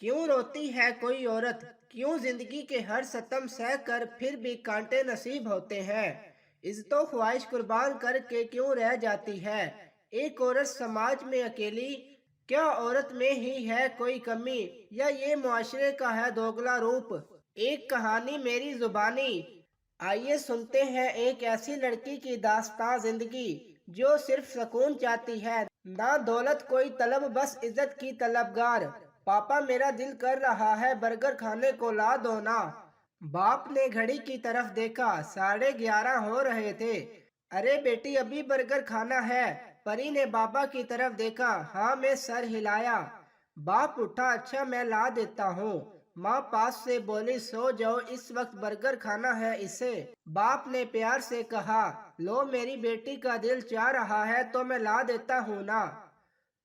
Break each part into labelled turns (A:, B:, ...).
A: क्यों रोती है कोई औरत? क्यों जिंदगी के हर सितम सह कर फिर भी कांटे नसीब होते हैं? इज्जतो ख्वाहिश कुर्बान करके क्यों रह जाती है एक औरत समाज में अकेली? क्या औरत में ही है कोई कमी, या ये मुआशरे का है दोगला रूप? एक कहानी मेरी जुबानी। आइए सुनते हैं एक ऐसी लड़की की दास्तां जिंदगी, जो सिर्फ सुकून चाहती है, ना दौलत कोई तलब, बस इज्जत की तलबगार। पापा मेरा दिल कर रहा है बर्गर खाने को, ला दो ना। बाप ने घड़ी की तरफ देखा, 11:30 हो रहे थे। अरे बेटी, अभी बर्गर खाना है? परी ने बाबा की तरफ देखा। हाँ, मैं सर हिलाया। बाप उठा, अच्छा मैं ला देता हूँ। माँ पास से बोली, सो जाओ, इस वक्त बर्गर खाना है इसे। बाप ने प्यार से कहा, लो मेरी बेटी का दिल चाह रहा है तो मैं ला देता हूँ ना।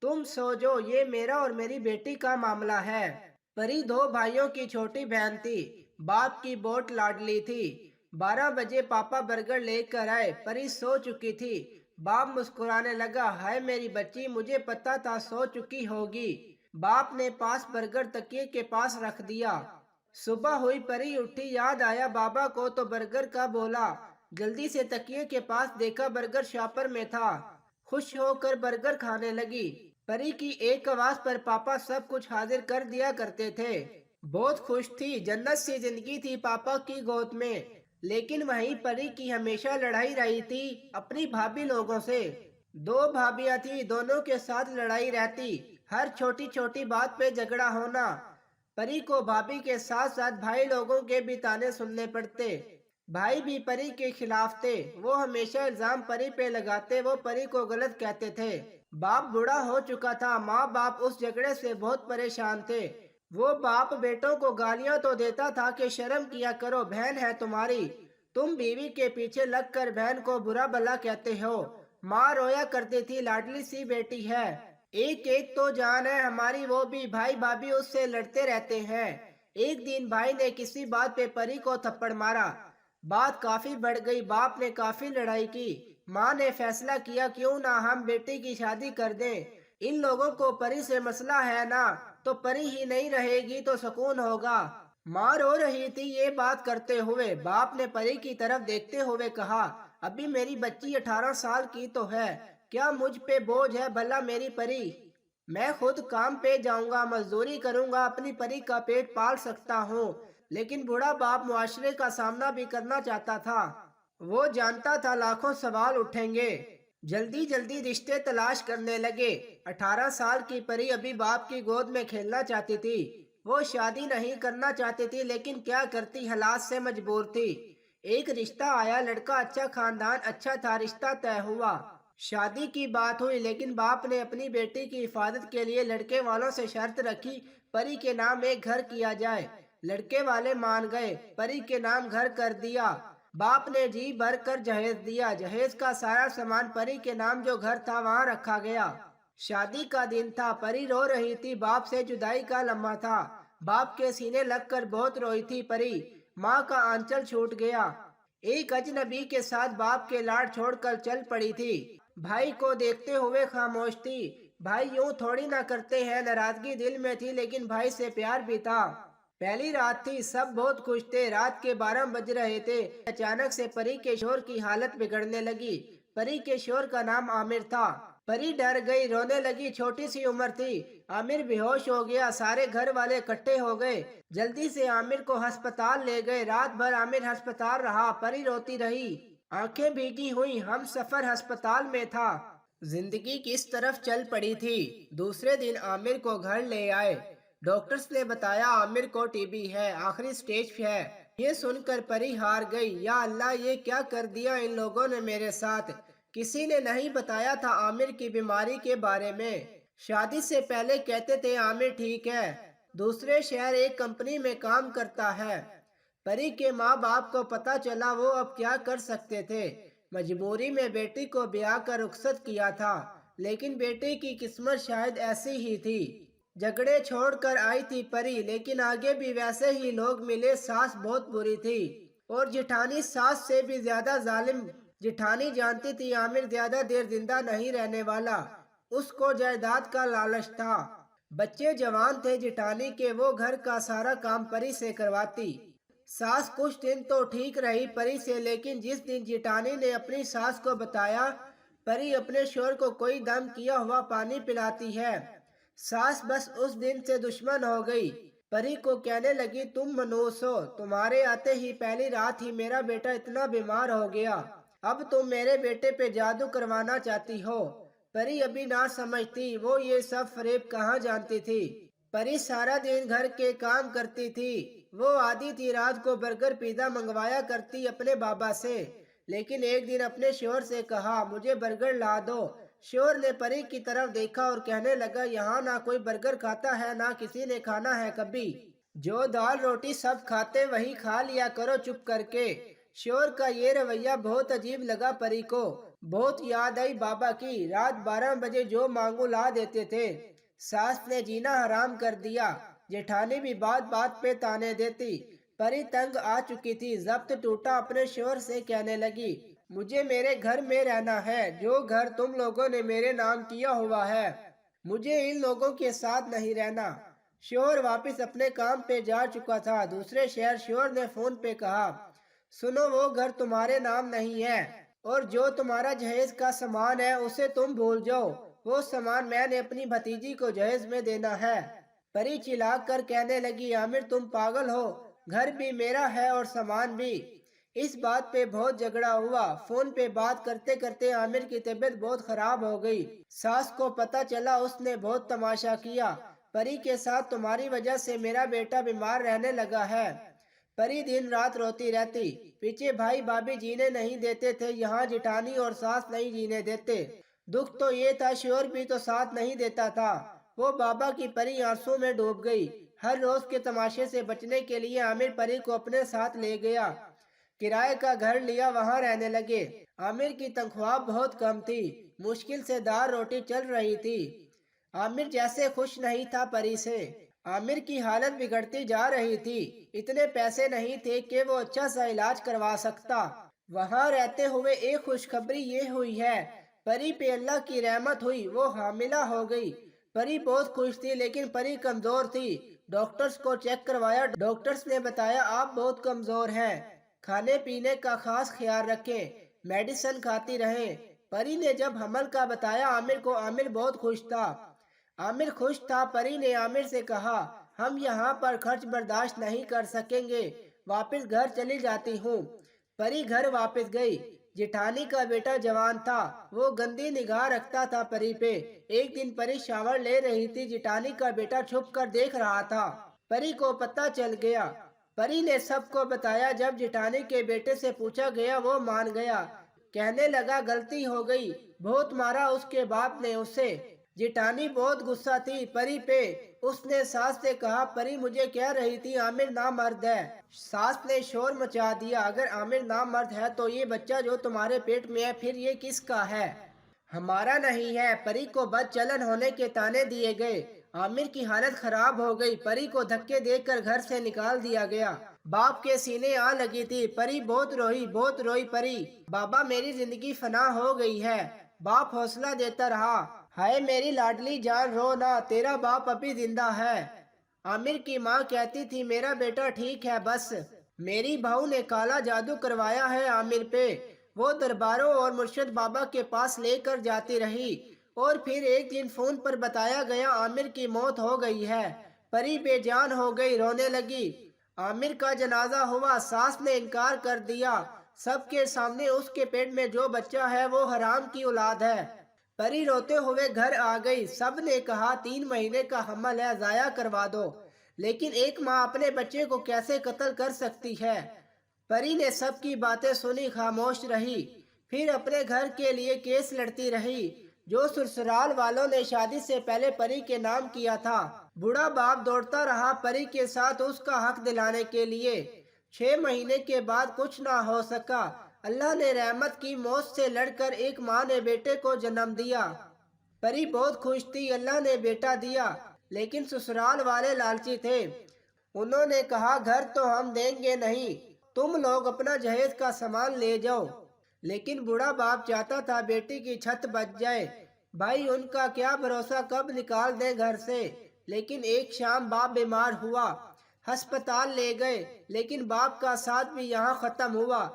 A: तुम सो जाओ, ये मेरा और मेरी बेटी का मामला है। परी दो भाइयों की छोटी बहन थी। बाप की बहुत लाडली थी। 12 बजे पापा बर्गर लेकर आए। परी सो चुकी थी। बाप मुस्कुराने लगा, हाय मेरी बच्ची, मुझे पता था सो चुकी होगी। बाप ने पास बर्गर तकिए के पास रख दिया। सुबह हुई, परी उठी, याद आया बाबा को तो बर्गर का बोला। जल्दी से तकिए के पास देखा, बर्गर शॉपर में था। खुश होकर बर्गर खाने लगी। परी की एक आवाज पर पापा सब कुछ हाजिर कर दिया करते थे। बहुत खुश थी, जन्नत सी जिंदगी थी पापा की गोद में। लेकिन वहीं परी की हमेशा लड़ाई रही थी अपनी भाभी लोगों से। दो भाभियां थी, दोनों के साथ लड़ाई रहती। हर छोटी छोटी बात पे झगड़ा होना। परी को भाभी के साथ साथ भाई लोगों के भी ताने सुनने पड़ते। भाई भी परी के खिलाफ थे। वो हमेशा इल्जाम परी पे लगाते, वो परी को गलत कहते थे। बाप बूढ़ा हो चुका था। माँ बाप उस झगड़े से बहुत परेशान थे। वो बाप बेटों को गालियां तो देता था कि शर्म किया करो, बहन है तुम्हारी, तुम बीवी के पीछे लगकर बहन को बुरा भला कहते हो। माँ रोया करती थी, लाडली सी बेटी है, एक एक तो जान है हमारी, वो भी भाई भाभी उससे लड़ते रहते हैं। एक दिन भाई ने किसी बात पे परी को थप्पड़ मारा। बात काफी बढ़ गई, बाप ने काफी लड़ाई की। माँ ने फैसला किया, क्यों ना हम बेटी की शादी कर दें। इन लोगों को परी से मसला है ना, तो परी ही नहीं रहेगी तो सुकून होगा। माँ रो रही थी ये बात करते हुए। बाप ने परी की तरफ देखते हुए कहा, अभी मेरी बच्ची 18 साल की तो है, क्या मुझ पे बोझ है भला मेरी परी? मैं खुद काम पे जाऊंगा, मजदूरी करूंगा, अपनी परी का पेट पाल सकता हूँ। लेकिन बूढ़ा बाप मुआशरे का सामना भी करना चाहता था। वो जानता था लाखों सवाल उठेंगे। जल्दी जल्दी रिश्ते तलाश करने लगे। 18 साल की परी अभी बाप की गोद में खेलना चाहती थी। वो शादी नहीं करना चाहती थी, लेकिन क्या करती, हालात से मजबूर थी। एक रिश्ता आया, लड़का अच्छा, खानदान अच्छा था, रिश्ता तय हुआ। शादी की बात हुई, लेकिन बाप ने अपनी बेटी की हिफाजत के लिए लड़के वालों से शर्त रखी, परी के नाम एक घर किया जाए। लड़के वाले मान गए, परी के नाम घर कर दिया। बाप ने जी भर कर जहेज दिया। जहेज का सारा सामान परी के नाम जो घर था वहां रखा गया। शादी का दिन था। परी रो रही थी, बाप से जुदाई का लम्हा था। बाप के सीने लगकर बहुत रोई थी परी। माँ का आंचल छूट गया। एक अजनबी के साथ बाप के लाड छोड़कर चल पड़ी थी। भाई को देखते हुए खामोश थी। भाई यूं थोड़ी ना करते हैं, नाराजगी दिल में थी, लेकिन भाई से प्यार भी था। पहली रात थी, सब बहुत खुश थे। रात के 12 बज रहे थे। अचानक से परी के शोर की हालत बिगड़ने लगी। परी के शोर का नाम आमिर था। परी डर गई, रोने लगी। छोटी सी उम्र थी। आमिर बेहोश हो गया। सारे घर वाले इकट्ठे हो गए। जल्दी से आमिर को अस्पताल ले गए। रात भर आमिर अस्पताल रहा। परी रोती रही, आंखें भीगी हुई। हम सफर अस्पताल में था। जिंदगी किस तरफ चल पड़ी थी। दूसरे दिन आमिर को घर ले आए। डॉक्टर्स ने बताया आमिर को टीबी है, आखिरी स्टेज है। ये सुनकर परी हार गई। या अल्लाह, ये क्या कर दिया इन लोगों ने मेरे साथ। किसी ने नहीं बताया था आमिर की बीमारी के बारे में। शादी से पहले कहते थे आमिर ठीक है, दूसरे शहर एक कंपनी में काम करता है। परी के माँ बाप को पता चला, वो अब क्या कर सकते थे। मजबूरी में बेटी को ब्याह कर रुखसत किया था। लेकिन बेटी की किस्मत शायद ऐसी ही थी। झगड़े छोड़कर आई थी परी, लेकिन आगे भी वैसे ही लोग मिले। सास बहुत बुरी थी, और जिठानी सास से भी ज्यादा जालिम। जिठानी जानती थी आमिर ज्यादा देर जिंदा नहीं रहने वाला। उसको जायदाद का लालच था। बच्चे जवान थे जिठानी के, वो घर का सारा काम परी से करवाती। सास कुछ दिन तो ठीक रही परी से, लेकिन जिस दिन जिठानी ने अपनी सास को बताया परी अपने शोहर को कोई दम किया हुआ पानी पिलाती है, सास बस उस दिन से दुश्मन हो गई। परी को कहने लगी, तुम मनूस हो, तुम्हारे आते ही पहली रात ही मेरा बेटा इतना बीमार हो गया, अब तुम मेरे बेटे पे जादू करवाना चाहती हो। परी अभी ना समझती, वो ये सब फरेब कहाँ जानती थी। परी सारा दिन घर के काम करती थी। वो आधी थी रात को बर्गर पिज़्ज़ा मंगवाया करती अपने बाबा से, लेकिन एक दिन अपने शोहर से कहा, मुझे बर्गर ला दो। शोहर ने परी की तरफ देखा और कहने लगा, यहाँ ना कोई बर्गर खाता है, ना किसी ने खाना है कभी। जो दाल रोटी सब खाते वही खा लिया करो चुप करके। शोहर का ये रवैया बहुत अजीब लगा परी को। बहुत याद आई बाबा की, रात 12 बजे जो मांगू ला देते थे। सास ने जीना हराम कर दिया। जेठानी भी बात बात पे ताने देती। परी तंग आ चुकी थी, जब्त टूटा, अपने शोहर से कहने लगी, मुझे मेरे घर में रहना है, जो घर तुम लोगों ने मेरे नाम किया हुआ है। मुझे इन लोगों के साथ नहीं रहना। शोहर वापस अपने काम पे जा चुका था। दूसरे शहर शोहर ने फोन पे कहा, सुनो, वो घर तुम्हारे नाम नहीं है, और जो तुम्हारा जहेज का सामान है उसे तुम भूल जाओ। वो सामान मैंने अपनी भतीजी को जहेज में देना है। परी चिल्ला कर कहने लगी, आमिर तुम पागल हो, घर भी मेरा है और सामान भी। इस बात पे बहुत झगड़ा हुआ। फोन पे बात करते करते आमिर की तबीयत बहुत खराब हो गई। सास को पता चला, उसने बहुत तमाशा किया, परी के साथ तुम्हारी वजह से मेरा बेटा बीमार रहने लगा है। परी दिन रात रोती रहती। पीछे भाई भाभी जीने नहीं देते थे, यहाँ जिठानी और सास नहीं जीने देते। दुख तो ये था शोहर भी तो साथ नहीं देता था। वो बाबा की परी आंसू में डूब गई। हर रोज के तमाशे से बचने के लिए आमिर परी को अपने साथ ले गया। किराए का घर लिया, वहाँ रहने लगे। आमिर की तनख्वाह बहुत कम थी, मुश्किल से दाल रोटी चल रही थी। आमिर जैसे खुश नहीं था परी से। आमिर की हालत बिगड़ती जा रही थी। इतने पैसे नहीं थे कि वो अच्छा सा इलाज करवा सकता। वहाँ रहते हुए एक खुशखबरी ये हुई है, परी पे अल्लाह की रहमत हुई, वो हामिला हो गई। परी बहुत खुश थी, लेकिन परी कमजोर थी। डॉक्टर्स को चेक करवाया, डॉक्टर्स ने बताया आप बहुत कमजोर हैं, खाने पीने का खास ख्याल रखें, मेडिसिन खाती रहें। परी ने जब हमल का बताया आमिर को, आमिर बहुत खुश था। आमिर खुश था। परी ने आमिर से कहा, हम यहाँ पर खर्च बर्दाश्त नहीं कर सकेंगे, वापस घर चली जाती हूँ। परी घर वापस गई। जिठानी का बेटा जवान था, वो गंदी निगाह रखता था परी पे। एक दिन परी शावर ले रही थी, जिठानी का बेटा छुप कर देख रहा था। परी को पता चल गया। परी ने सबको बताया। जब जिठानी के बेटे से पूछा गया, वो मान गया। कहने लगा, गलती हो गई, बहुत मारा उसके बाप ने उसे। जिठानी बहुत गुस्सा थी परी पे। उसने सास से कहा, परी मुझे कह रही थी आमिर नामर्द है। सास ने शोर मचा दिया, अगर आमिर नामर्द है तो ये बच्चा जो तुम्हारे पेट में है फिर ये किसका है? हमारा नहीं है। परी को बदचलन होने के ताने दिए गए। आमिर की हालत खराब हो गई। परी को धक्के देकर घर से निकाल दिया गया। बाप के सीने आ लगी थी। परी बहुत रोई, बहुत रोई। परी, बाबा मेरी जिंदगी फना हो गई है। बाप हौसला देता रहा, हाय मेरी लाडली जान, रो ना, तेरा बाप अभी जिंदा है। आमिर की माँ कहती थी, मेरा बेटा ठीक है, बस मेरी बहू ने काला जादू करवाया है आमिर पे। वो दरबारों और मुर्शिद बाबा के पास लेकर जाती रही, और फिर एक दिन फोन पर बताया गया आमिर की मौत हो गई है। परी बेजान हो गई, रोने लगी। आमिर का जनाजा हुआ। सास ने इनकार कर दिया। सबके सामने उसके पेट में जो बच्चा है वो हराम की औलाद है। परी रोते हुए घर आ गई। सब ने कहा 3 महीने का हमल है, जाया करवा दो। लेकिन एक माँ अपने बच्चे को कैसे कत्ल कर सकती है? परी ने सबकी बातें सुनी, खामोश रही। फिर अपने घर के लिए केस लड़ती रही, जो ससुराल वालों ने शादी से पहले परी के नाम किया था। बूढ़ा बाप दौड़ता रहा परी के साथ उसका हक दिलाने के लिए। 6 महीने के बाद कुछ ना हो सका। अल्लाह ने रहमत की, मौत से लड़कर एक माँ ने बेटे को जन्म दिया। परी बहुत खुश थी, अल्लाह ने बेटा दिया। लेकिन ससुराल वाले लालची थे। उन्होंने कहा, घर तो हम देंगे नहीं, तुम लोग अपना जहेज का सामान ले जाओ। लेकिन बूढ़ा बाप चाहता था बेटी की छत बच जाए। भाई उनका क्या भरोसा कब निकाल दें घर से। لیکن ایک شام باپ بیمار ہوا، ہسپتال لے گئے، لیکن باپ کا ساتھ بھی یہاں ختم ہوا۔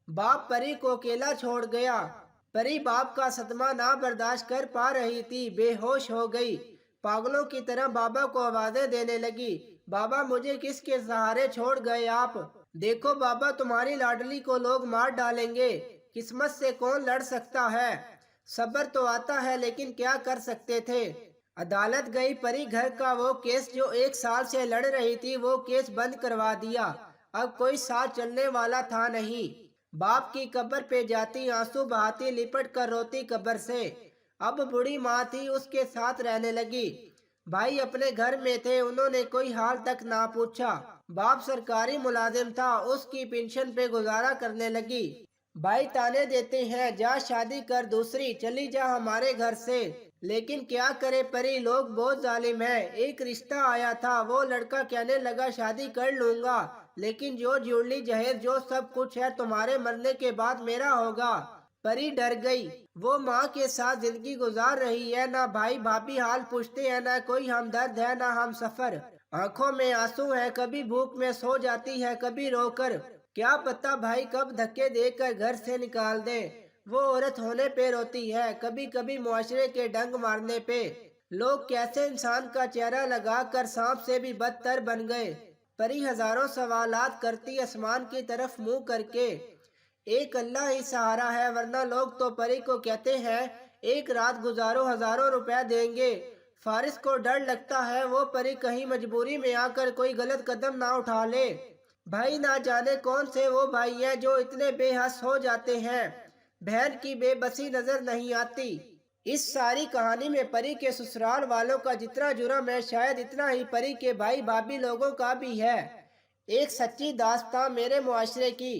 A: باپ پری کو اکیلا چھوڑ گیا۔ پری باپ کا صدمہ نہ برداشت کر پا رہی تھی، بے ہوش ہو گئی، پاگلوں کی طرح بابا کو آوازیں دینے لگی، بابا مجھے کس کے سہارے چھوڑ گئے آپ؟ دیکھو بابا، تمہاری لاڈلی کو لوگ مار ڈالیں گے، قسمت سے کون لڑ سکتا ہے؟ صبر تو آتا ہے لیکن کیا کر سکتے تھے؟ عدالت گئی، پری گھر کا وہ کیس جو 1 سال سے لڑ رہی تھی وہ کیس بند کروا دیا۔ اب کوئی ساتھ چلنے والا تھا نہیں۔ باپ کی قبر پہ جاتی، آنسو بہاتی، لپٹ کر روتی قبر سے۔ اب بوڑھی ماں تھی، اس کے ساتھ رہنے لگی۔ بھائی اپنے گھر میں تھے، انہوں نے کوئی حال تک نہ پوچھا۔ باپ سرکاری ملازم تھا، اس کی پینشن پہ گزارا کرنے لگی۔ بھائی تانے دیتے ہیں، جا شادی کر دوسری، چلی جا ہمارے گھر سے۔ لیکن کیا کرے پری، لوگ بہت ظالم ہیں۔ ایک رشتہ آیا تھا، وہ لڑکا کہنے لگا شادی کر لوں گا، لیکن جو جیولری جہیز جو سب کچھ ہے تمہارے مرنے کے بعد میرا ہوگا۔ پری ڈر گئی، وہ ماں کے ساتھ زندگی گزار رہی ہے، نہ بھائی بھابھی حال پوچھتے ہیں، نہ کوئی ہمدرد ہے، نہ ہم سفر۔ آنکھوں میں آنسو ہے، کبھی بھوک میں سو جاتی ہے، کبھی رو کر۔ کیا پتا بھائی کب دھکے دے کر گھر سے نکال دیں۔ وہ عورت ہونے پہ روتی ہے، کبھی کبھی معاشرے کے ڈنگ مارنے پہ۔ لوگ کیسے انسان کا چہرہ لگا کر سانپ سے بھی بدتر بن گئے۔ پری ہزاروں سوالات کرتی آسمان کی طرف منہ کر کے۔ ایک اللہ ہی سہارا ہے، ورنہ لوگ تو پری کو کہتے ہیں ایک رات گزارو، ہزاروں روپے دیں گے۔ فارس کو ڈر لگتا ہے وہ پری کہیں مجبوری میں آ کر کوئی غلط قدم نہ اٹھا لے۔ بھائی نہ جانے کون سے وہ بھائی ہیں جو اتنے بے حس ہو جاتے ہیں، بہن کی بے بسی نظر نہیں آتی۔ اس ساری کہانی میں پری کے سسرال والوں کا جتنا جرم ہے، شاید اتنا ہی پری کے بھائی بھابھی لوگوں کا بھی ہے۔ ایک سچی داستان میرے معاشرے کی۔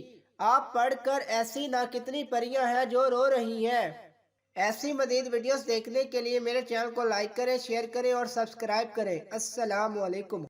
A: آپ پڑھ کر ایسی نہ کتنی پریاں ہیں جو رو رہی ہیں۔ ایسی مزید ویڈیوز دیکھنے کے لیے میرے چینل کو لائک کریں، شیئر کریں اور سبسکرائب کریں۔ السلام علیکم۔